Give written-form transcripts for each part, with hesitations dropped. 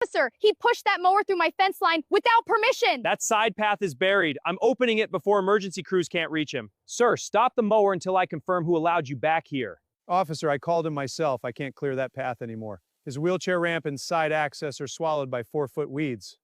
Officer, he pushed that mower through my fence line without permission. That side path is buried. I'm opening it before emergency crews can't reach him. Sir, stop the mower until I confirm who allowed you back here. Officer, I called him myself. I can't clear that path anymore. His wheelchair ramp and side access are swallowed by 4-foot weeds.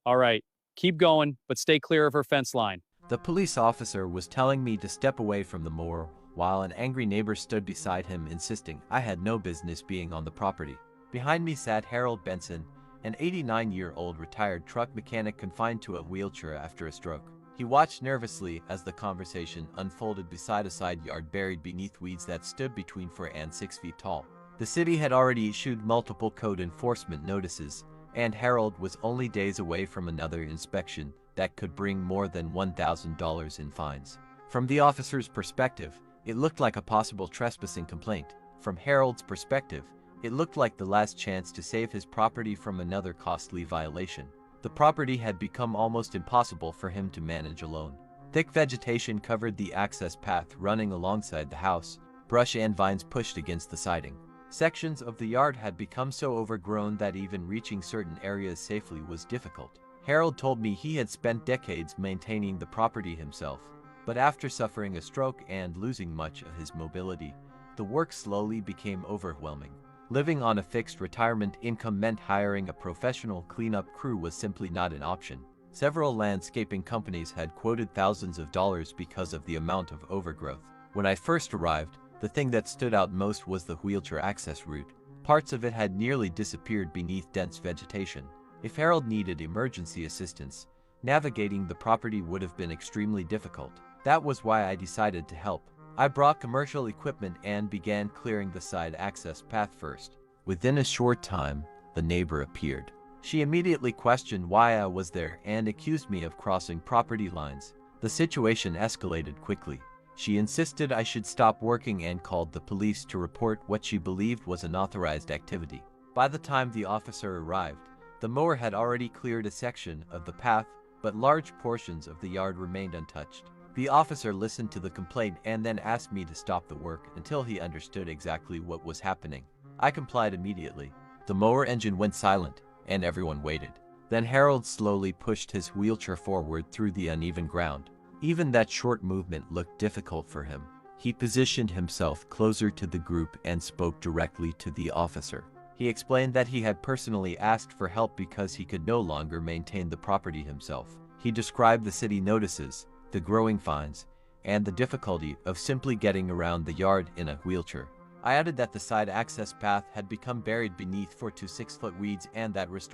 All right, keep going, but stay clear of her fence line. The police officer was telling me to step away from the mower, while an angry neighbor stood beside him insisting I had no business being on the property. Behind me sat Harold Benson, an 89-year-old retired truck mechanic confined to a wheelchair after a stroke. He watched nervously as the conversation unfolded beside a side yard buried beneath weeds that stood between 4 and 6 feet tall. The city had already issued multiple code enforcement notices, and Harold was only days away from another inspection that could bring more than $1,000 in fines. From the officer's perspective, it looked like a possible trespassing complaint. From Harold's perspective, it looked like the last chance to save his property from another costly violation. The property had become almost impossible for him to manage alone. Thick vegetation covered the access path running alongside the house. Brush and vines pushed against the siding. Sections of the yard had become so overgrown that even reaching certain areas safely was difficult. Harold told me he had spent decades maintaining the property himself, but after suffering a stroke and losing much of his mobility, the work slowly became overwhelming. Living on a fixed retirement income meant hiring a professional cleanup crew was simply not an option. Several landscaping companies had quoted thousands of dollars because of the amount of overgrowth. When I first arrived, the thing that stood out most was the wheelchair access route. Parts of it had nearly disappeared beneath dense vegetation. If Harold needed emergency assistance, navigating the property would have been extremely difficult. That was why I decided to help. I brought commercial equipment and began clearing the side access path first. Within a short time, the neighbor appeared. She immediately questioned why I was there and accused me of crossing property lines. The situation escalated quickly. She insisted I should stop working and called the police to report what she believed was unauthorized activity. By the time the officer arrived, the mower had already cleared a section of the path, but large portions of the yard remained untouched. The officer listened to the complaint and then asked me to stop the work until he understood exactly what was happening. I complied immediately. The mower engine went silent, and everyone waited. Then Harold slowly pushed his wheelchair forward through the uneven ground. Even that short movement looked difficult for him. He positioned himself closer to the group and spoke directly to the officer. He explained that he had personally asked for help because he could no longer maintain the property himself. He described the city notices, the growing fines, and the difficulty of simply getting around the yard in a wheelchair. I added that the side access path had become buried beneath 4 to 6 foot weeds and that restoring